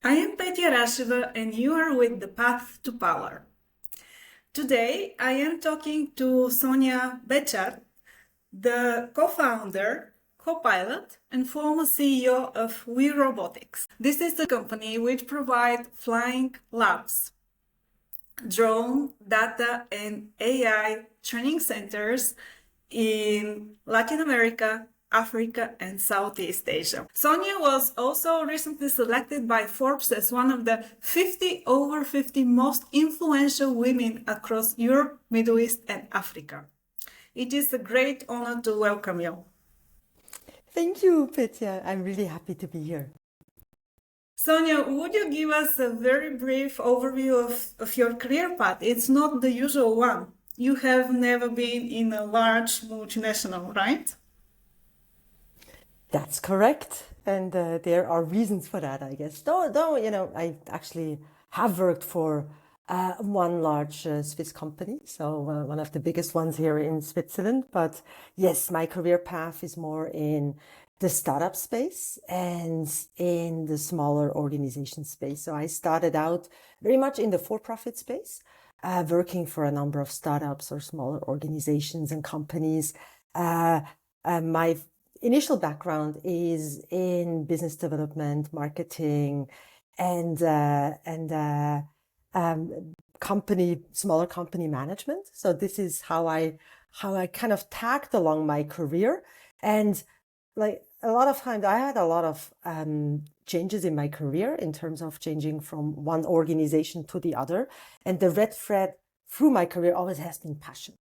I am Petya and you are with The Path to Power. Today, I am talking to Sonja Betschart, the co-founder, co-pilot, and former CEO of WeRobotics. This is the company which provides flying labs, drone, data, and AI training centers in Latin America, Africa, and Southeast Asia. Sonja was also recently selected by Forbes as one of the 50 over 50 most influential women across Europe, Middle East, and Africa. It is a great honor to welcome you. Thank you, Petya. I'm really happy to be here. Sonja, would you give us a very brief overview of your career path? It's not the usual one. You have never been in a large multinational, right? That's correct. And there are reasons for that, I guess. Though, I actually have worked for one large Swiss company, so one of the biggest ones here in Switzerland. But yes, my career path is more in the startup space and in the smaller organization space. So I started out very much in the for-profit space, working for a number of startups or smaller organizations and companies. My initial background is in business development, marketing, and smaller company management. So this is how I kind of tagged along my career. And like a lot of times, I had a lot of changes in my career in terms of changing from one organization to the other. And the red thread through my career always has been passion.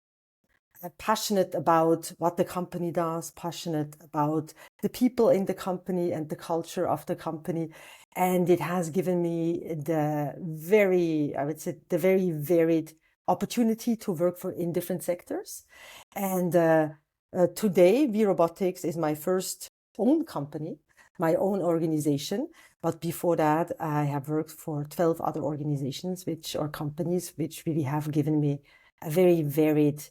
Passionate about what the company does, passionate about the people in the company and the culture of the company. And it has given me the very varied opportunity to work in different sectors. And today, WeRobotics is my first own company, my own organization. But before that, I have worked for 12 other organizations, companies, which really have given me a very varied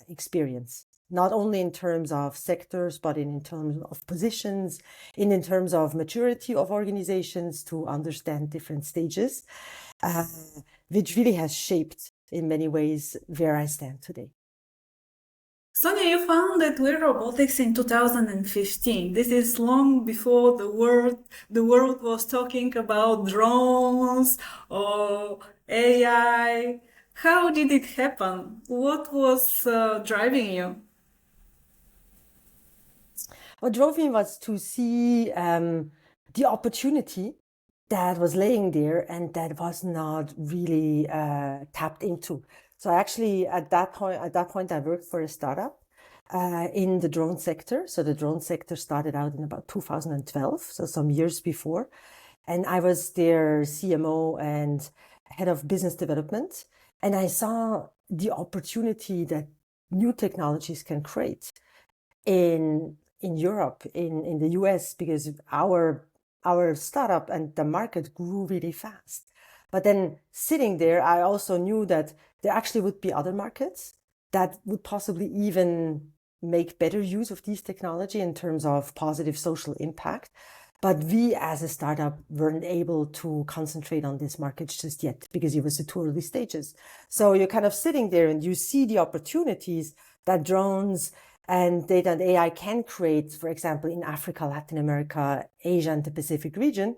experience, not only in terms of sectors, but in terms of positions, in terms of maturity of organizations to understand different stages, which really has shaped in many ways where I stand today. Sonja, you founded WeRobotics in 2015. This is long before the world was talking about drones or AI. How did it happen? What was driving you? What drove me was to see the opportunity that was laying there and that was not really tapped into. So actually, at that point, I worked for a startup in the drone sector. So the drone sector started out in about 2012, so some years before. And I was their CMO and head of business development. And I saw the opportunity that new technologies can create in Europe, in the US, because our startup and the market grew really fast. But then sitting there, I also knew that there actually would be other markets that would possibly even make better use of these technology in terms of positive social impact. But we as a startup weren't able to concentrate on this market just yet because it was the too early stages. So you're kind of sitting there and you see the opportunities that drones and data and AI can create, for example, in Africa, Latin America, Asia, and the Pacific region.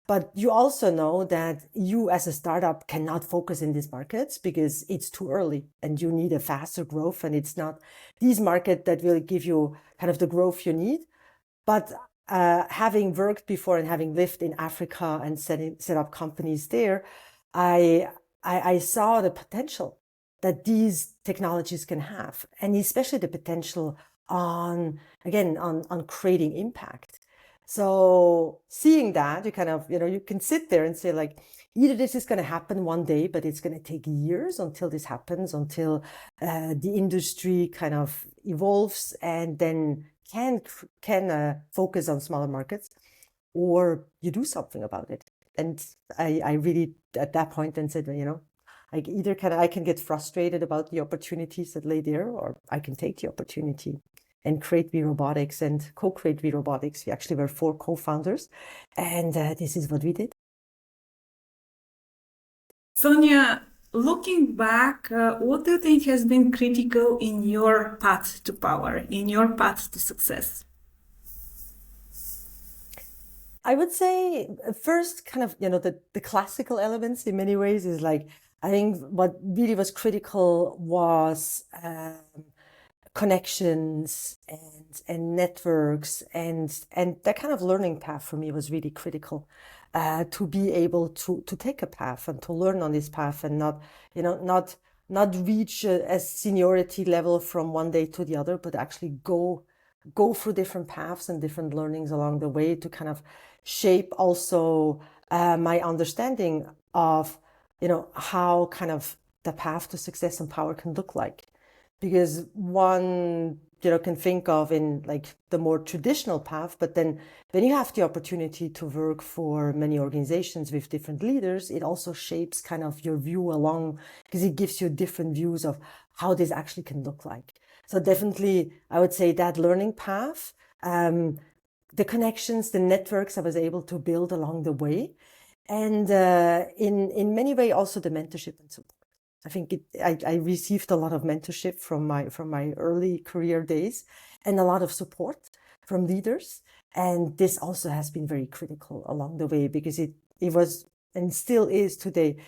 But you also know that you as a startup cannot focus in these markets because it's too early and you need a faster growth. And it's not these markets that will give you kind of the growth you need. But having worked before and having lived in Africa and set up companies there, I saw the potential that these technologies can have, and especially the potential on creating impact. So seeing that, you kind of, you can sit there and say like, either this is going to happen one day, but it's going to take years until this happens, until the industry kind of evolves and then can focus on smaller markets, or you do something about it. And I really, at that point, then said, I can get frustrated about the opportunities that lay there, or I can take the opportunity and create WeRobotics and co-create WeRobotics. We actually were 4 co-founders, and this is what we did. Sonja, looking back, what do you think has been critical in your path to power, in your path to success? I would say first, kind of, the classical elements in many ways is like, I think what really was critical was connections and networks and that kind of learning path for me was really critical to be able to take a path and to learn on this path and not reach a seniority level from one day to the other, but actually go through different paths and different learnings along the way to kind of shape also my understanding of how kind of the path to success and power can look like. Because one can think of in like the more traditional path, but then when you have the opportunity to work for many organizations with different leaders, it also shapes kind of your view along, because it gives you different views of how this actually can look like. So definitely, I would say that learning path, the connections, the networks I was able to build along the way, and in many ways also the mentorship and support. I think I received a lot of mentorship from my early career days and a lot of support from leaders. And this also has been very critical along the way because it was and still is today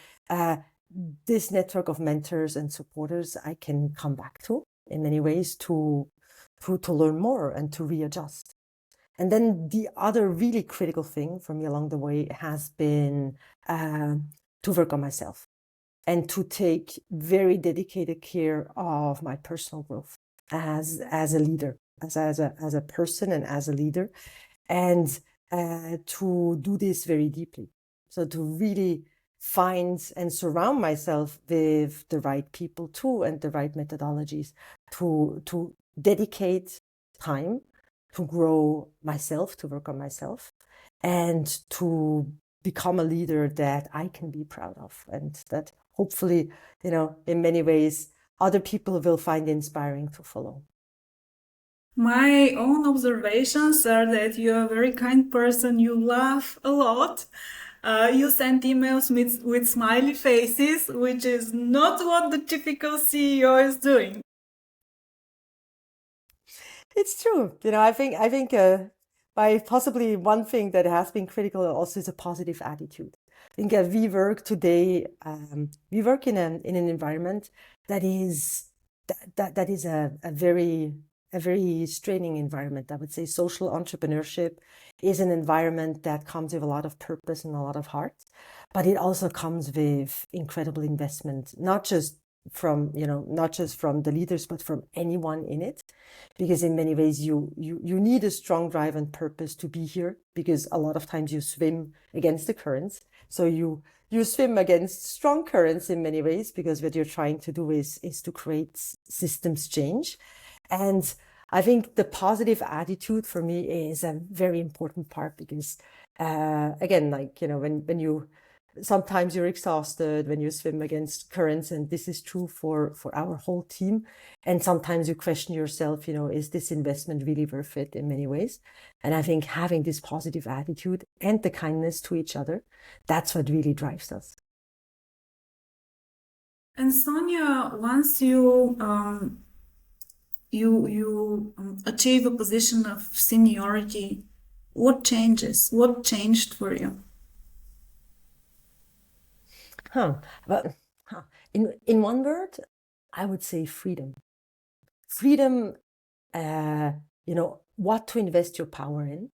this network of mentors and supporters I can come back to in many ways to learn more and to readjust. And then the other really critical thing for me along the way has been to work on myself and to take very dedicated care of my personal growth as a leader, as a person and as a leader, and to do this very deeply. So to really find and surround myself with the right people too and the right methodologies to dedicate time to grow myself, to work on myself, and to become a leader that I can be proud of and that hopefully, in many ways, other people will find inspiring to follow. My own observations are that you're a very kind person. You laugh a lot. You send emails with smiley faces, which is not what the typical CEO is doing. It's true. I think by possibly one thing that has been critical also is a positive attitude. I think we work today, we work in an environment that is that is a very straining environment. I would say social entrepreneurship is an environment that comes with a lot of purpose and a lot of heart, but it also comes with incredible investment, not just from the leaders, but from anyone in it, because in many ways you need a strong drive and purpose to be here, because a lot of times you swim against the currents. So you swim against strong currents in many ways, because what you're trying to do is to create systems change. And I think the positive attitude for me is a very important part, because again, like, when you sometimes you're exhausted when you swim against currents, and this is true for our whole team. And sometimes you question yourself, is this investment really worth it in many ways? And I think having this positive attitude and the kindness to each other, that's what really drives us. And Sonia, once you achieve a position of seniority, what changes? What changed for you? Well, in one word, I would say freedom. Freedom, what to invest your power in,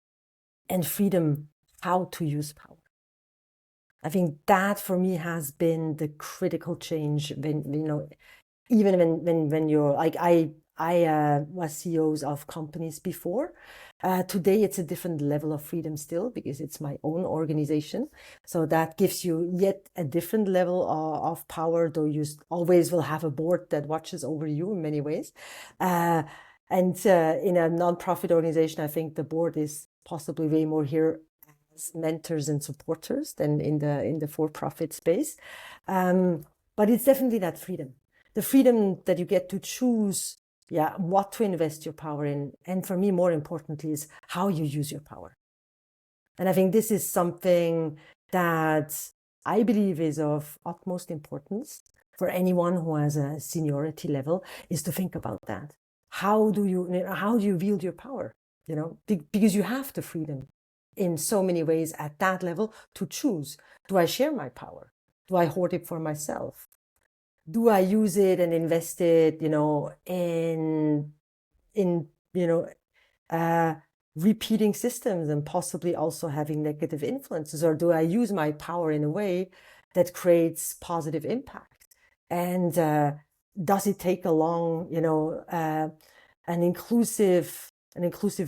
and freedom, how to use power. I think that for me has been the critical change when, even when you're like, I was CEOs of companies before. Today, it's a different level of freedom still, because it's my own organization. So that gives you yet a different level of power, though you always will have a board that watches over you in many ways. And in a nonprofit organization, I think the board is possibly way more here as mentors and supporters than in the for-profit space. But it's definitely that freedom. The freedom that you get to choose, what to invest your power in. And for me, more importantly, is how you use your power. And I think this is something that I believe is of utmost importance for anyone who has a seniority level is to think about that. How do you wield your power? Because you have the freedom in so many ways at that level to choose. Do I share my power? Do I hoard it for myself? Do I use it and invest it, in repeating systems and possibly also having negative influences? Or do I use my power in a way that creates positive impact? And does it take along, an inclusive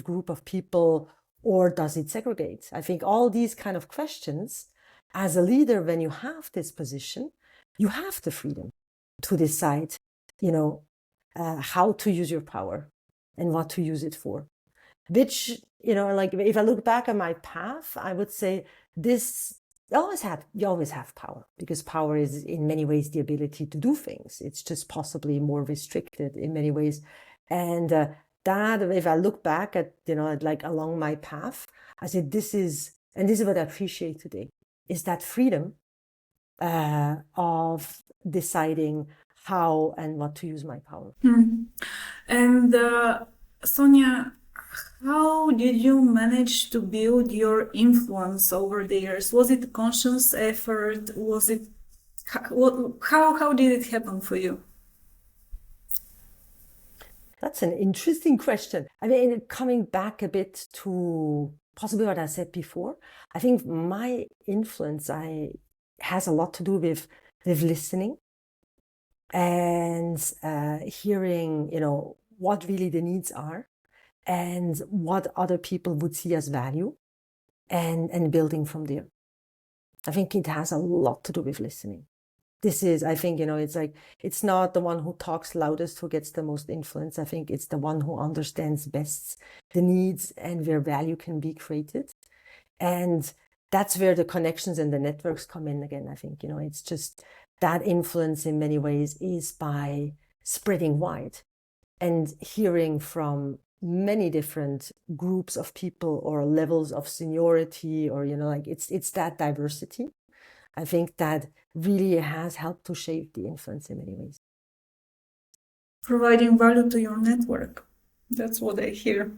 group of people, or does it segregate? I think all these kind of questions, as a leader, when you have this position, you have the freedom to decide, how to use your power and what to use it for. Which, like if I look back at my path, I would say you always have power, because power is in many ways the ability to do things. It's just possibly more restricted in many ways. And that, if I look back at, like along my path, I said, this is what I appreciate today, is that freedom of deciding how and what to use my power. And Sonja, how did you manage to build your influence over the years? Was it a conscious effort? How did it happen for you? That's an interesting question. I mean, coming back a bit to possibly what I said before, I think my influence has a lot to do with listening and hearing, what really the needs are and what other people would see as value, and building from there. I think it has a lot to do with listening. I think, it's like, it's not the one who talks loudest who gets the most influence. I think it's the one who understands best the needs and where value can be created. And that's where the connections and the networks come in again. I think, it's just that influence in many ways is by spreading wide and hearing from many different groups of people or levels of seniority, or, like it's that diversity. I think that really has helped to shape the influence in many ways. Providing value to your network. That's what I hear.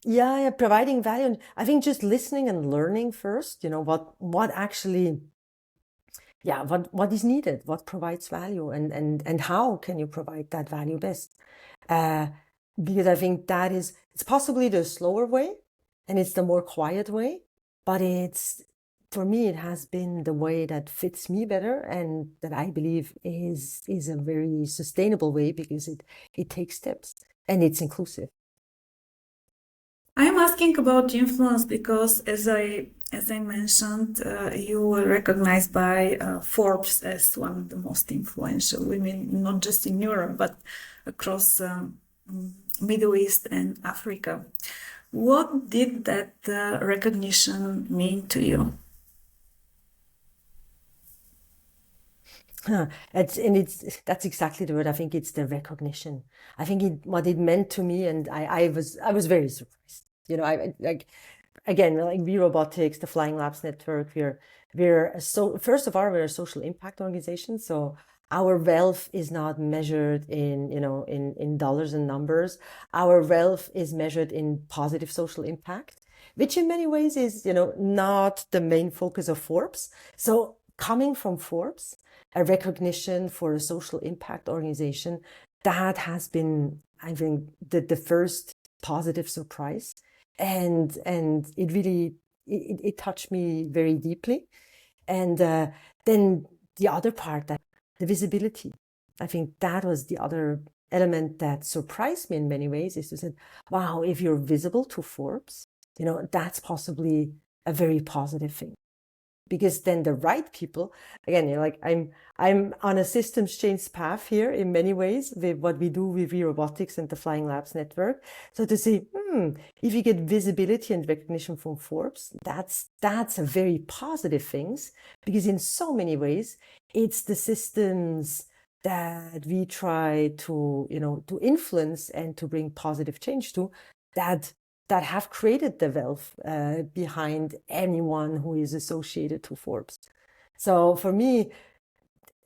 Yeah, providing value. And I think just listening and learning first, what actually, what is needed, what provides value, and how can you provide that value best? Because I think it's possibly the slower way and it's the more quiet way, but for me, it has been the way that fits me better and that I believe is a very sustainable way, because it takes steps and it's inclusive. I am asking about influence because, as I mentioned, you were recognized by Forbes as one of the most influential women, not just in Europe, but across Middle East and Africa. What did that recognition mean to you? That's exactly the word. I think it's the recognition. I think what it meant to me, and I was very surprised. Again, like WeRobotics, the Flying Labs Network, first of all, we're a social impact organization. So our wealth is not measured in dollars and numbers. Our wealth is measured in positive social impact, which in many ways is, not the main focus of Forbes. So coming from Forbes, a recognition for a social impact organization, that has been, I think, the first positive surprise. And it really, it touched me very deeply. And then the other part, that the visibility, I think that was the other element that surprised me in many ways, is to say, wow, if you're visible to Forbes, that's possibly a very positive thing. Because then the right people, again, I'm on a systems change path here in many ways with what we do with WeRobotics and the Flying Labs Network. So to say, if you get visibility and recognition from Forbes, that's a very positive thing, because in so many ways, it's the systems that we try to influence and to bring positive change to, that that have created the wealth behind anyone who is associated to Forbes. So for me,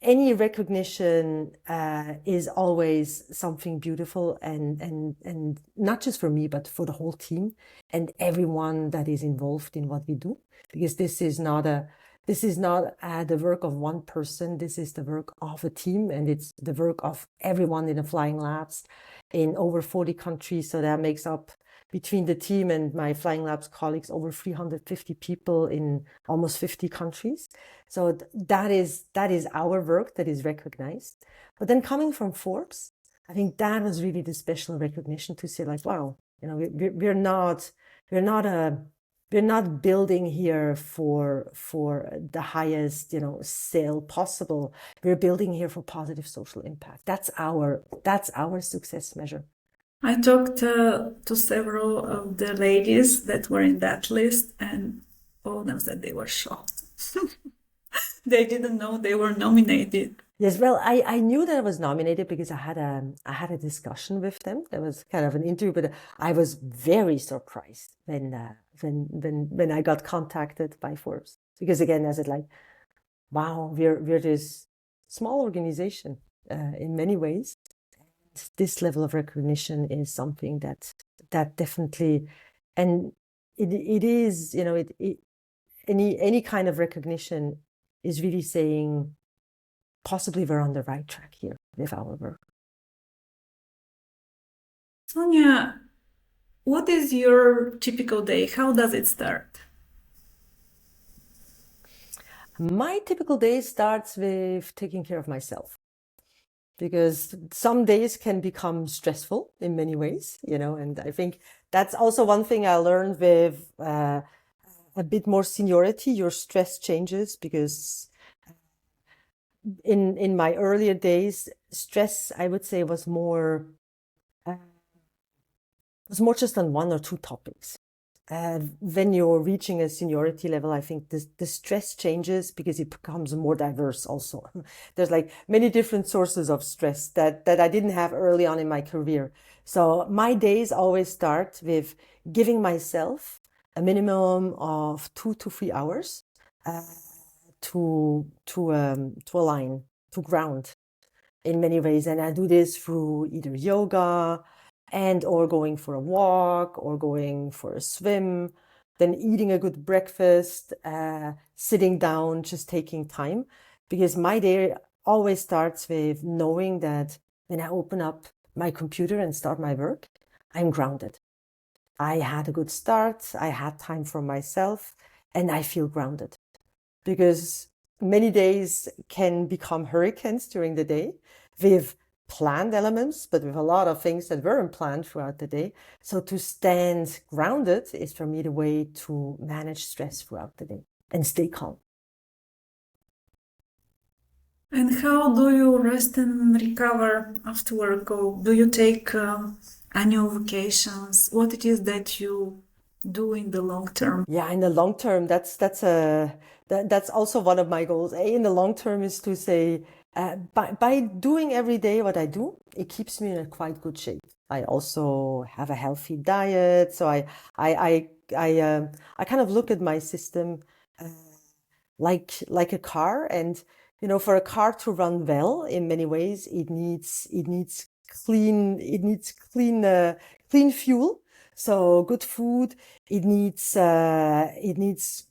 any recognition is always something beautiful, and not just for me, but for the whole team and everyone that is involved in what we do, because this is not the work of one person. This is the work of a team, and it's the work of everyone in the Flying Labs in over 40 countries. So that makes up, between the team and my Flying Labs colleagues, over 350 people in almost 50 countries. So that is our work that is recognized. But then coming from Forbes, I think that was really the special recognition to say, like, wow, we're not building here for the highest sale possible. We're building here for positive social impact. That's our success measure. I talked to several of the ladies that were in that list, and all of them said they were shocked. They didn't know they were nominated. Yes, well, I knew that I was nominated because I had a discussion with them. There was kind of an interview, but I was very surprised when I got contacted by Forbes, because again, I said, like, wow, we're this small organization in many ways. This level of recognition is something that definitely, and it is, any kind of recognition is really saying possibly we're on the right track here with our work. Sonja, what is your typical day? How does it start? My typical day starts with taking care of myself, because some days can become stressful in many ways, and I think that's also one thing I learned with a bit more seniority. Your stress changes, because in my earlier days, stress, I would say, was more just on one or two topics. When you're reaching a seniority level, I think the stress changes because it becomes more diverse also. There's like many different sources of stress that I didn't have early on in my career. So my days always start with giving myself a minimum of 2 to 3 hours to align, to ground in many ways. And I do this through either yoga or going for a walk or going for a swim, then eating a good breakfast, sitting down, just taking time. Because my day always starts with knowing that when I open up my computer and start my work, I'm grounded. I had a good start, I had time for myself, and I feel grounded. Because many days can become hurricanes during the day with planned elements, but with a lot of things that weren't planned throughout the day. So to stand grounded is for me the way to manage stress throughout the day and stay calm. And how do you rest and recover after work? Or do you take annual vacations? What it is that you do in the long term? Yeah, in the long term, that's also one of my goals. In the long term is to say, by doing every day what I do, it keeps me in a quite good shape. I also have a healthy diet, so I kind of look at my system like a car, and for a car to run well, in many ways, it needs clean fuel. So good food, it needs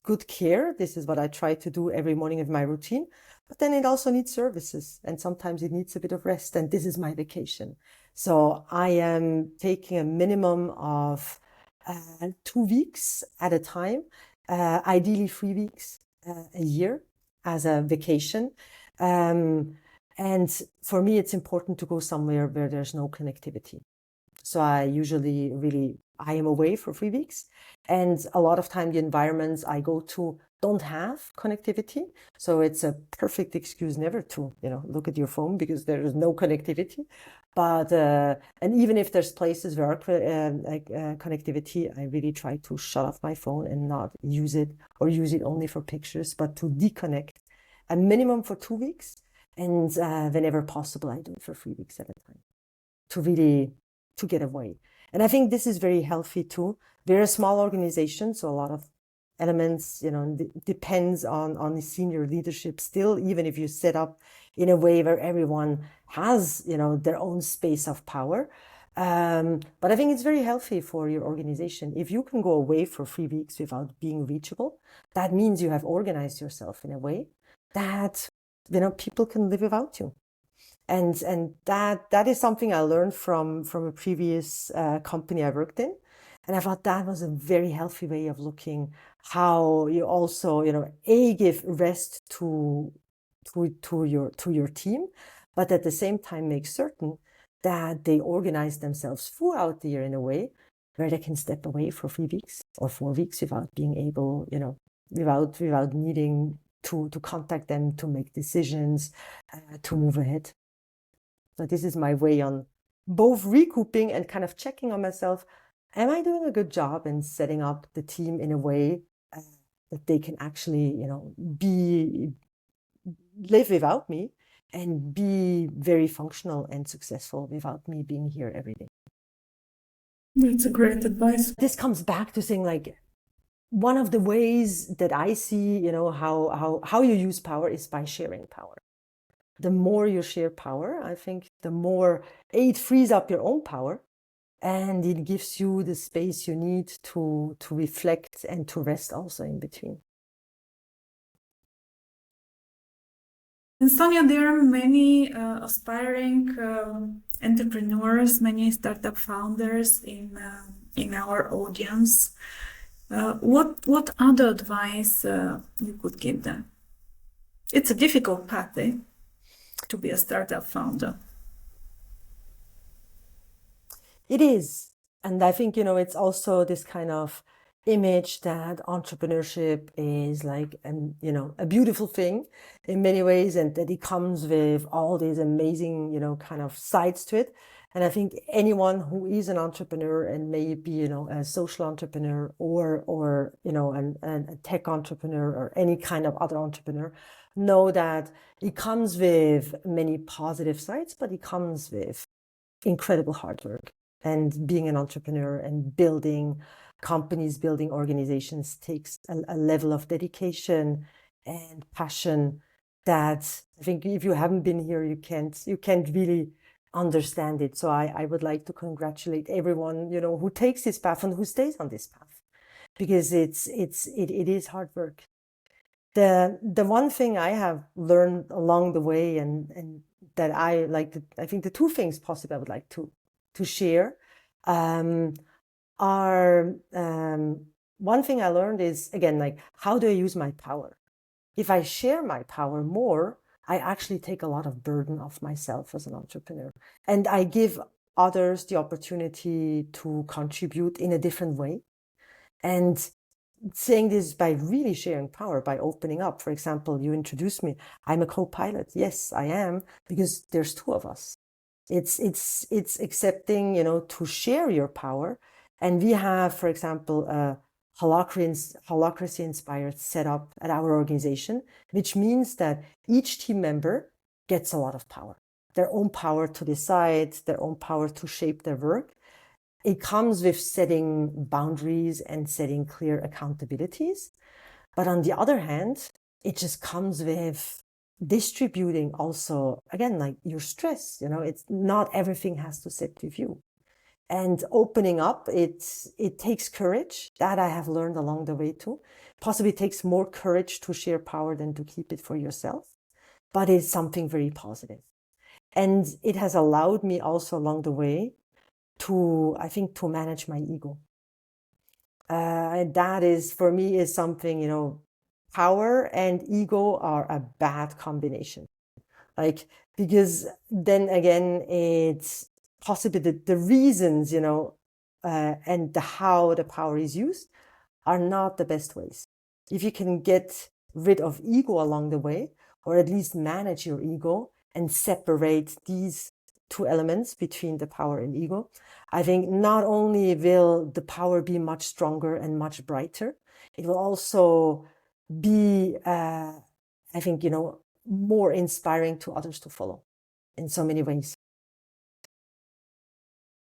good care. This is what I try to do every morning of my routine. But then it also needs services, and sometimes it needs a bit of rest, and this is my vacation. So I am taking a minimum of 2 weeks at a time, ideally 3 weeks a year as a vacation. And for me, it's important to go somewhere where there's no connectivity. So I am away for 3 weeks. And a lot of time, the environments I go to don't have connectivity. So it's a perfect excuse never to, look at your phone, because there is no connectivity. But, and even if there's places where connectivity, I really try to shut off my phone and not use it, or use it only for pictures, but to deconnect a minimum for 2 weeks. And whenever possible, I do it for 3 weeks at a time to get away. And I think this is very healthy too. We're a small organization, so a lot of elements, depends on the senior leadership still, even if you set up in a way where everyone has, their own space of power. But I think it's very healthy for your organization. If you can go away for 3 weeks without being reachable, that means you have organized yourself in a way that, people can live without you. And that is something I learned from a previous company I worked in. And I thought that was a very healthy way of looking how you also, give rest to your team, but at the same time make certain that they organize themselves throughout the year in a way where they can step away for 3 weeks or 4 weeks without being able, without needing to contact them to make decisions, to move ahead. So this is my way on both recouping and kind of checking on myself. Am I doing a good job in setting up the team in a way that they can actually, live without me and be very functional and successful without me being here every day? That's a great advice. This comes back to saying, like, one of the ways that I see, how you use power is by sharing power. The more you share power, I think the more it frees up your own power, and it gives you the space you need to reflect and to rest also in between. And Sonja, there are many aspiring entrepreneurs, many startup founders in our audience. What other advice you could give them? It's a difficult path, to be a startup founder. It is. And I think, it's also this kind of image that entrepreneurship is like, a beautiful thing in many ways, and that it comes with all these amazing, kind of sides to it. And I think anyone who is an entrepreneur, and maybe, a social entrepreneur or a tech entrepreneur or any kind of other entrepreneur, know that it comes with many positive sides, but it comes with incredible hard work. And being an entrepreneur and building companies, building organizations takes a level of dedication and passion that I think if you haven't been here, you can't really understand it. So I would like to congratulate everyone, who takes this path and who stays on this path, because it is hard work. The one thing I have learned along the way, and that I think the two things possibly I would like to share are one thing I learned is, again, like, how do I use my power? If I share my power more, I actually take a lot of burden off myself as an entrepreneur, and I give others the opportunity to contribute in a different way. And saying this by really sharing power, by opening up. For example, you introduced me. I'm a co-pilot. Yes, I am, because there's two of us. It's accepting, to share your power. And we have, for example, a holacracy-inspired setup at our organization, which means that each team member gets a lot of power, their own power to decide, their own power to shape their work. It comes with setting boundaries and setting clear accountabilities. But on the other hand, it just comes with distributing also, again, like your stress. It's not everything has to sit with you. And opening up, it takes courage. That I have learned along the way too. Possibly it takes more courage to share power than to keep it for yourself. But it's something very positive. And it has allowed me also along the way to manage my ego. That is, for me, is something, power and ego are a bad combination. Because then again, it's possibly the reasons, and how the power is used are not the best ways. If you can get rid of ego along the way, or at least manage your ego and separate these two elements between the power and ego, I think not only will the power be much stronger and much brighter, it will also be, more inspiring to others to follow in so many ways.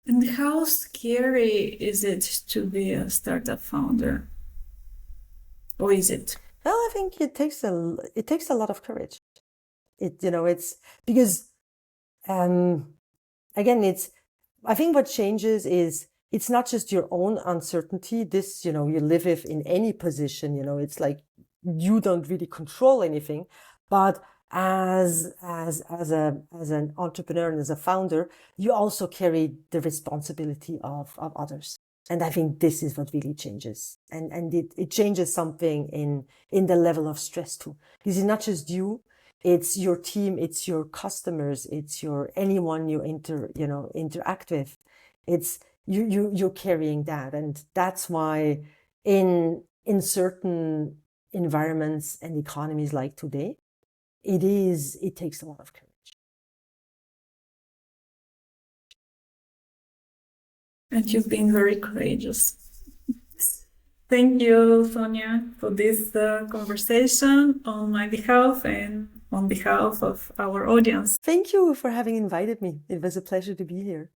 And how scary is it to be a startup founder? Or is it? Well, I think it takes a lot of courage. It's because again, I think what changes is it's not just your own uncertainty. This, you live with in any position, it's like you don't really control anything, but as an entrepreneur and as a founder, you also carry the responsibility of others. And I think this is what really changes. And it changes something in the level of stress too. Because it's not just you, it's your team, it's your customers, it's anyone you interact with. It's you're carrying that. And that's why in certain environments and economies like today, it takes a lot of courage. And you've been very courageous. Thank you, Sonja, for this conversation on my behalf and on behalf of our audience. Thank you for having invited me. It was a pleasure to be here.